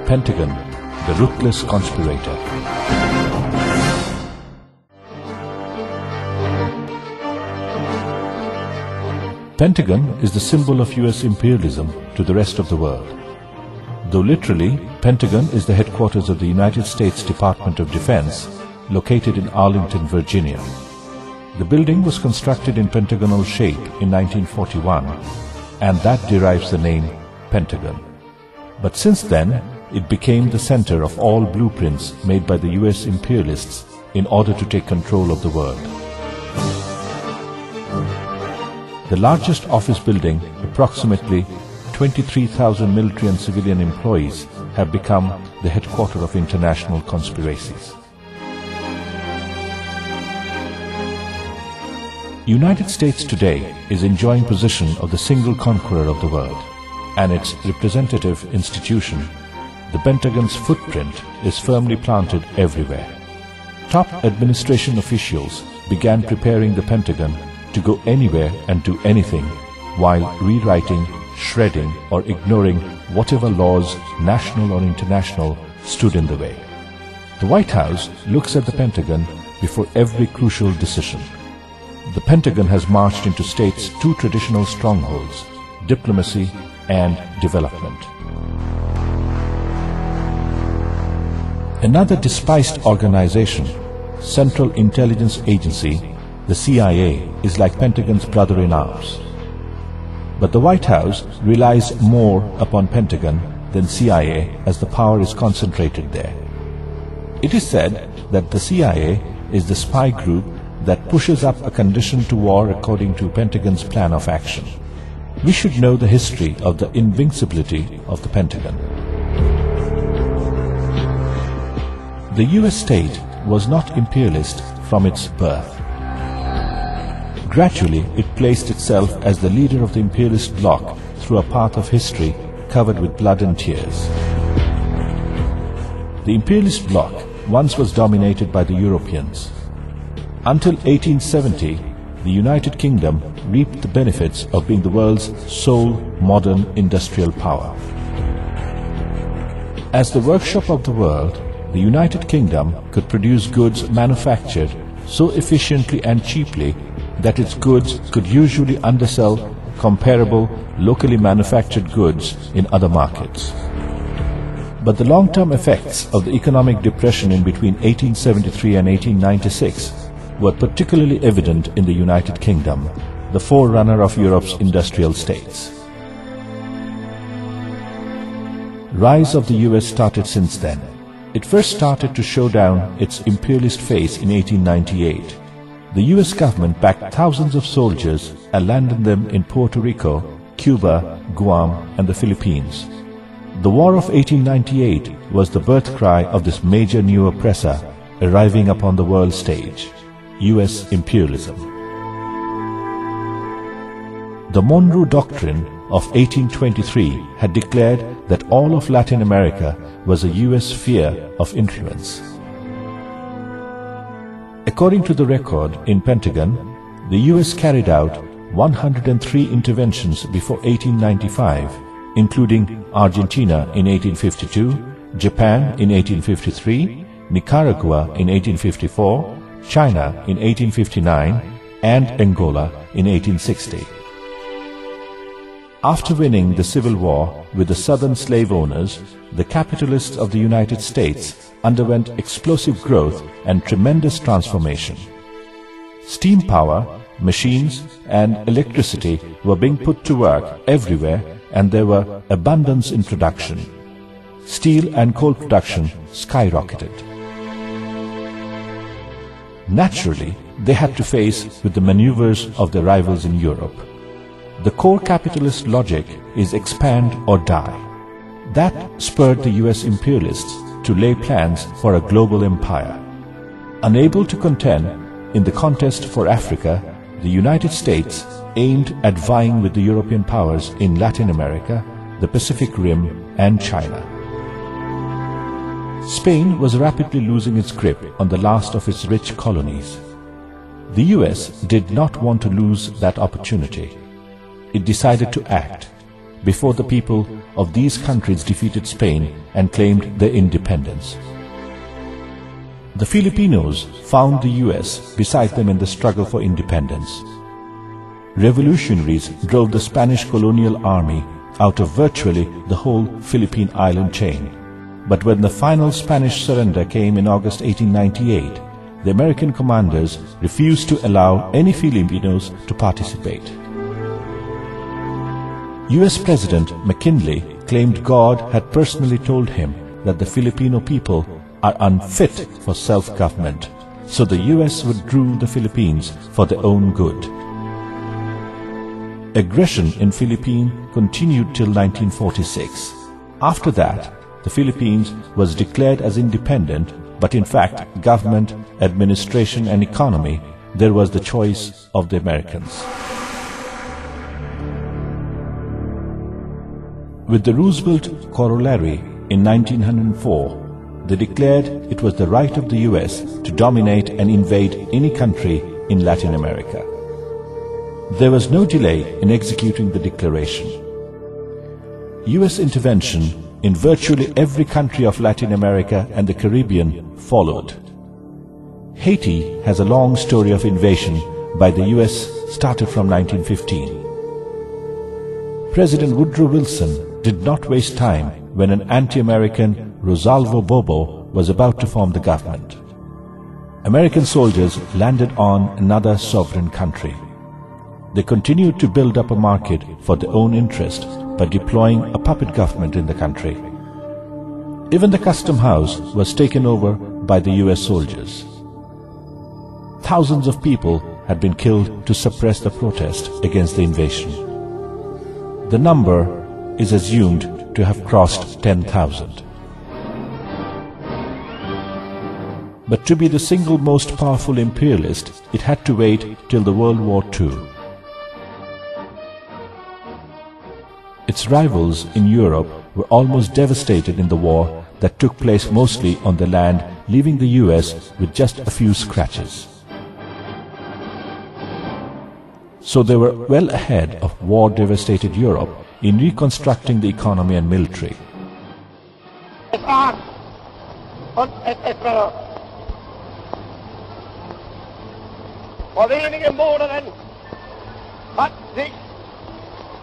Pentagon, the ruthless conspirator. Pentagon is the symbol of US imperialism to the rest of the world. Though literally, Pentagon is the headquarters of the United States Department of Defense, located in Arlington, Virginia. The building was constructed in pentagonal shape in 1941, and that derives the name Pentagon. But since then, it became the center of all blueprints made by the US imperialists in order to take control of the world. The largest office building, approximately 23,000 military and civilian employees, have become the headquarters of international conspiracies. United States today is enjoying possession of the single conqueror of the world, and its representative institution, the Pentagon's footprint, is firmly planted everywhere. Top administration officials began preparing the Pentagon to go anywhere and do anything, while rewriting, shredding, or ignoring whatever laws, national or international, stood in the way. The White House looks at the Pentagon before every crucial decision. The Pentagon has marched into states' two traditional strongholds, diplomacy and development. Another despised organization, Central Intelligence Agency, the CIA, is like Pentagon's brother-in-arms. But the White House relies more upon Pentagon than CIA, as the power is concentrated there. It is said that the CIA is the spy group that pushes up a condition to war according to Pentagon's plan of action. We should know the history of the invincibility of the Pentagon. The US state was not imperialist from its birth. Gradually, it placed itself as the leader of the imperialist bloc through a path of history covered with blood and tears. The imperialist bloc once was dominated by the Europeans. Until 1870, the United Kingdom reaped the benefits of being the world's sole modern industrial power. As the workshop of the world, the United Kingdom could produce goods manufactured so efficiently and cheaply that its goods could usually undersell comparable locally manufactured goods in other markets. But the long-term effects of the economic depression in between 1873 and 1896 were particularly evident in the United Kingdom, the forerunner of Europe's industrial states. Rise of the US started since then. It first started to show down its imperialist face in 1898. The US government backed thousands of soldiers and landed them in Puerto Rico, Cuba, Guam, and the Philippines. The War of 1898 was the birth cry of this major new oppressor arriving upon the world stage, US imperialism. The Monroe Doctrine of 1823 had declared that all of Latin America was a US sphere of influence. According to the record in Pentagon, the US carried out 103 interventions before 1895, including Argentina in 1852, Japan in 1853, Nicaragua in 1854, China in 1859, and Angola in 1860. After winning the Civil War with the southern slave owners, the capitalists of the United States underwent explosive growth and tremendous transformation. Steam power, machines, and electricity were being put to work everywhere, and there were abundance in production. Steel and coal production skyrocketed. Naturally, they had to face with the maneuvers of their rivals in Europe. The core capitalist logic is expand or die. That spurred the US imperialists to lay plans for a global empire. Unable to contend in the contest for Africa, the United States aimed at vying with the European powers in Latin America, the Pacific Rim, and China. Spain was rapidly losing its grip on the last of its rich colonies. The US did not want to lose that opportunity. It decided to act before the people of these countries defeated Spain and claimed their independence. The Filipinos found the US beside them in the struggle for independence. Revolutionaries drove the Spanish colonial army out of virtually the whole Philippine island chain. But when the final Spanish surrender came in August 1898, the American commanders refused to allow any Filipinos to participate. US President McKinley claimed God had personally told him that the Filipino people are unfit for self-government, so the US would rule the Philippines for their own good. Aggression in Philippines continued till 1946. After that, the Philippines was declared as independent, but in fact, government, administration and economy, there was the choice of the Americans. With the Roosevelt Corollary in 1904, they declared it was the right of the US to dominate and invade any country in Latin America. There was no delay in executing the declaration. US intervention in virtually every country of Latin America and the Caribbean followed. Haiti has a long story of invasion by the US started from 1915. President Woodrow Wilson did not waste time when an anti-American Rosalvo Bobo was about to form the government. American soldiers landed on another sovereign country. They continued to build up a market for their own interest by deploying a puppet government in the country. Even the custom house was taken over by the US soldiers. Thousands of people had been killed to suppress the protest against the invasion. The number is assumed to have crossed 10,000. But to be the single most powerful imperialist, it had to wait till the World War II. Its rivals in Europe were almost devastated in the war that took place mostly on the land, leaving the US with just a few scratches. So they were well ahead of war-devastated Europe in reconstructing the economy and military. Vor wenigen Monaten hat sich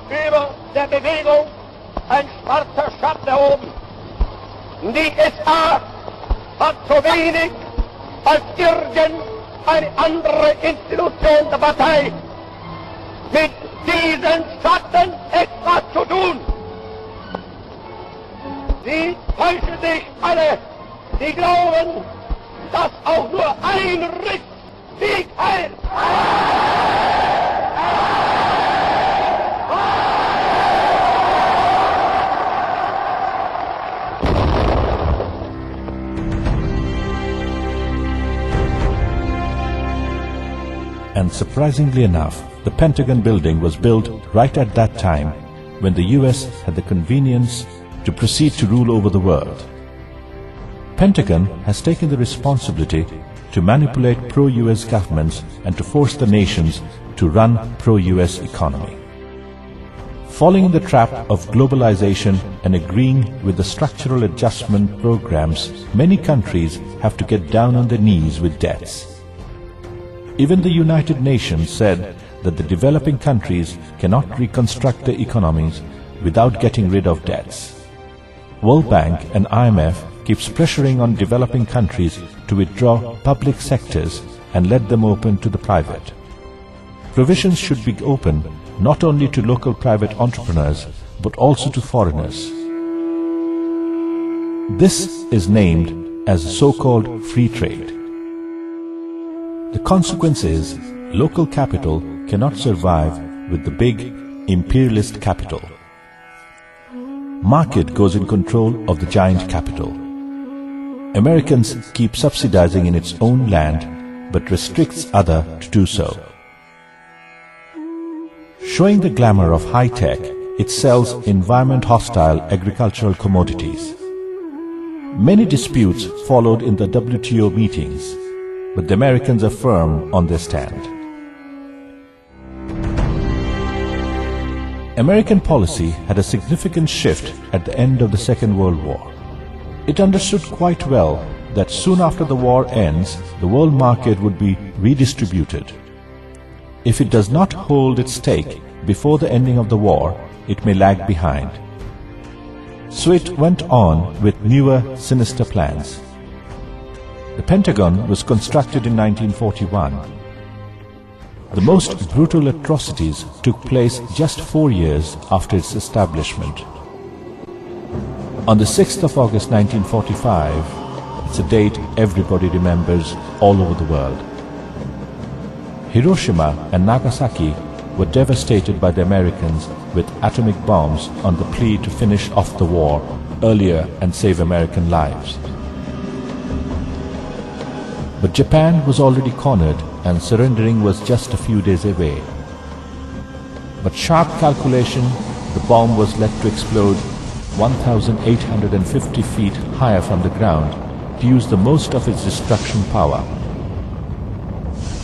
über der Bewegung ein schwarzer Schatten erhoben. Die SA hat so wenig als irgendeine andere Institution der Partei mit diesen Schatten etwas zu tun. Sie täuschen sich alle, die glauben, dass auch nur ein Sieg heilt. And surprisingly enough, the Pentagon building was built right at that time when the US had the convenience to proceed to rule over the world. Pentagon has taken the responsibility to manipulate pro-US governments and to force the nations to run pro-US economy. Falling in the trap of globalization and agreeing with the structural adjustment programs, many countries have to get down on their knees with debts. Even the United Nations said that the developing countries cannot reconstruct their economies without getting rid of debts. World Bank and IMF keeps pressuring on developing countries to withdraw public sectors and let them open to the private. Provisions should be open not only to local private entrepreneurs but also to foreigners. This is named as so-called free trade. The consequence is local capital cannot survive with the big imperialist capital. Market goes in control of the giant capital. Americans keep subsidizing in its own land but restricts other to do so. Showing the glamour of high tech, it sells environment-hostile agricultural commodities. Many disputes followed in the WTO meetings, but the Americans are firm on their stand. American policy had a significant shift at the end of the Second World War. It understood quite well that soon after the war ends, the world market would be redistributed. If it does not hold its stake before the ending of the war, it may lag behind. So it went on with newer, sinister plans. The Pentagon was constructed in 1941. The most brutal atrocities took place just 4 years after its establishment. On the 6th of August 1945, it's a date everybody remembers all over the world. Hiroshima and Nagasaki were devastated by the Americans with atomic bombs on the plea to finish off the war earlier and save American lives. But Japan was already cornered and surrendering was just a few days away. But sharp calculation, the bomb was let to explode 1,850 feet higher from the ground to use the most of its destruction power.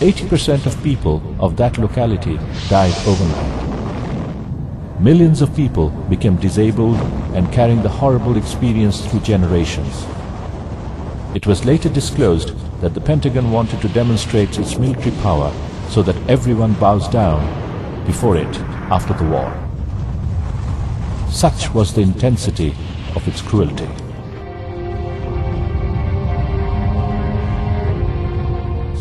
80% of people of that locality died overnight. Millions of people became disabled and carrying the horrible experience through generations. It was later disclosed that the Pentagon wanted to demonstrate its military power so that everyone bows down before it after the war. Such was the intensity of its cruelty.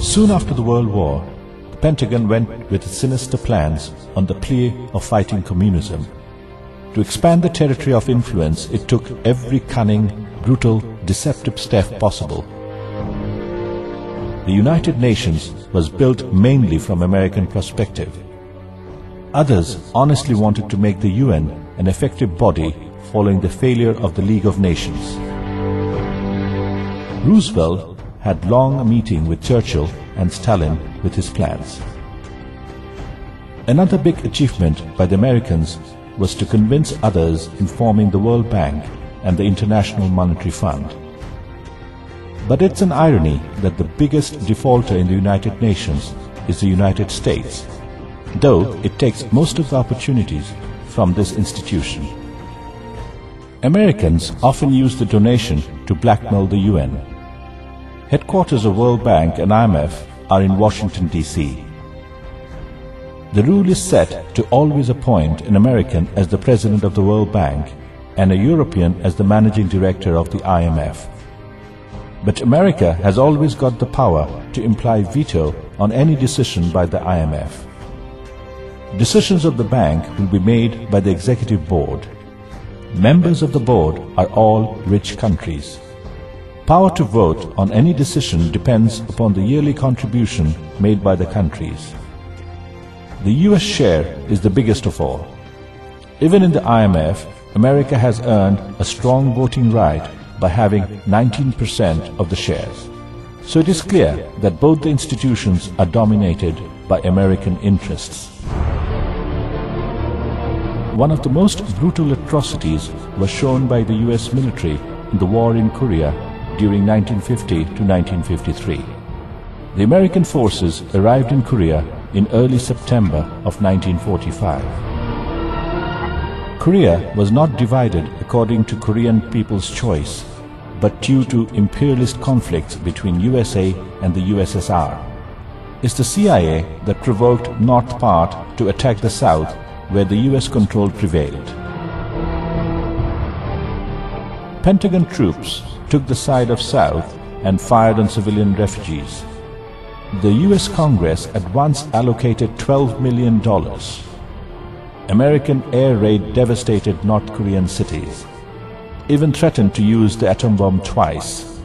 Soon after the World War, the Pentagon went with its sinister plans on the plea of fighting communism. To expand the territory of influence, it took every cunning, brutal, deceptive step possible. The United Nations was built mainly from American perspective. Others honestly wanted to make the UN an effective body following the failure of the League of Nations. Roosevelt had long a meeting with Churchill and Stalin with his plans. Another big achievement by the Americans was to convince others in forming the World Bank and the International Monetary Fund. But it's an irony that the biggest defaulter in the United Nations is the United States, though it takes most of the opportunities from this institution. Americans often use the donation to blackmail the UN. Headquarters of World Bank and IMF are in Washington, D.C. The rule is set to always appoint an American as the president of the World Bank and a European as the managing director of the IMF. But America has always got the power to imply veto on any decision by the IMF. Decisions of the bank will be made by the executive board. Members of the board are all rich countries. Power to vote on any decision depends upon the yearly contribution made by the countries. The US share is the biggest of all. Even in the IMF, America has earned a strong voting right by having 19% of the shares. So it is clear that both the institutions are dominated by American interests. One of the most brutal atrocities was shown by the US military in the war in Korea during 1950 to 1953. The American forces arrived in Korea in early September of 1945. Korea was not divided according to Korean people's choice, but due to imperialist conflicts between USA and the USSR. It's the CIA that provoked North Part to attack the South, where the US control prevailed. Pentagon troops took the side of South and fired on civilian refugees. The US Congress at once allocated $12 million. American air raid devastated North Korean cities, even threatened to use the atom bomb twice.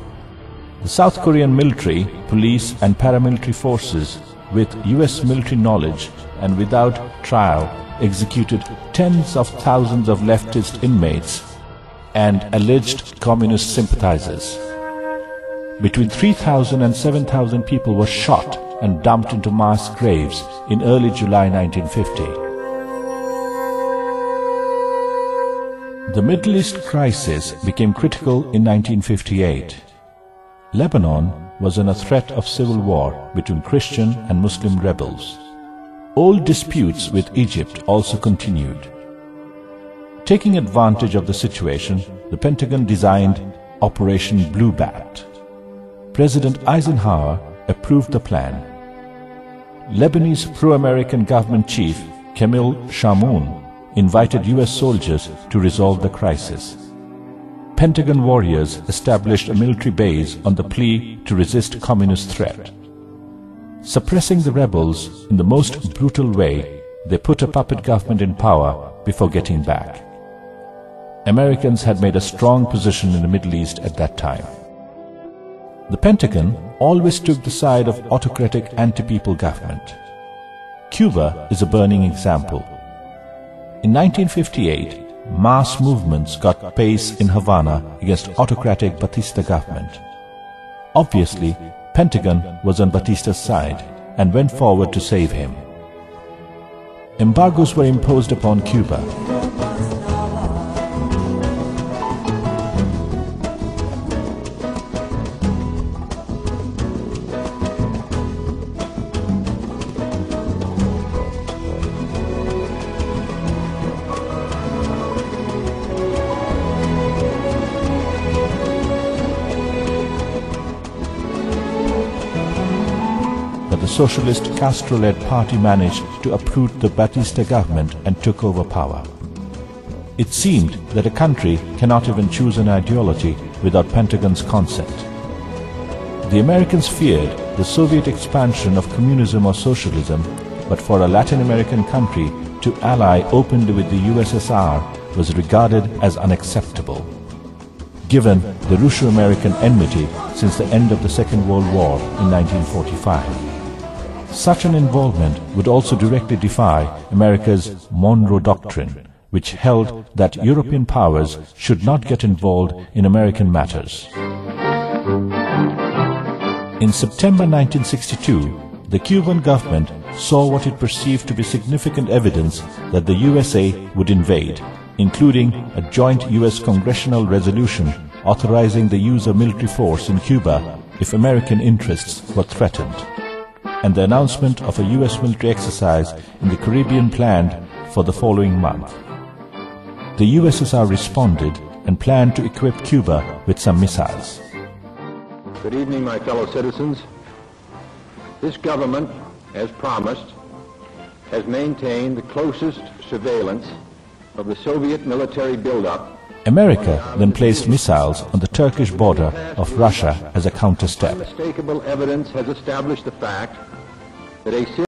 The South Korean military, police and paramilitary forces with US military knowledge and without trial executed tens of thousands of leftist inmates and alleged communist sympathizers. Between 3,000 and 7,000 people were shot and dumped into mass graves in early July 1950. The Middle East crisis became critical in 1958. Lebanon was in a threat of civil war between Christian and Muslim rebels. Old disputes with Egypt also continued. Taking advantage of the situation, the Pentagon designed Operation Blue Bat. President Eisenhower approved the plan. Lebanese pro-American government chief Camille Chamoun invited US soldiers to resolve the crisis. Pentagon warriors established a military base on the plea to resist communist threat. Suppressing the rebels in the most brutal way, they put a puppet government in power before getting back. Americans had made a strong position in the Middle East at that time. The Pentagon always took the side of autocratic anti-people government. Cuba is a burning example. In 1958, mass movements got pace in Havana against autocratic Batista government. Obviously, Pentagon was on Batista's side and went forward to save him. Embargoes were imposed upon Cuba. But the socialist Castro-led party managed to uproot the Batista government and took over power. It seemed that a country cannot even choose an ideology without Pentagon's consent. The Americans feared the Soviet expansion of communism or socialism, but for a Latin American country to ally openly with the USSR was regarded as unacceptable, given the Russo-American enmity since the end of the Second World War in 1945. Such an involvement would also directly defy America's Monroe Doctrine, which held that European powers should not get involved in American matters. In September 1962, the Cuban government saw what it perceived to be significant evidence that the USA would invade, including a joint US congressional resolution authorizing the use of military force in Cuba if American interests were threatened, and the announcement of a US military exercise in the Caribbean planned for the following month. The USSR responded and planned to equip Cuba with some missiles. Good evening, my fellow citizens. This government, as promised, has maintained the closest surveillance of the Soviet military buildup. America then placed missiles on the Turkish border of Russia as a counter-step. Unmistakable evidence has established the fact that a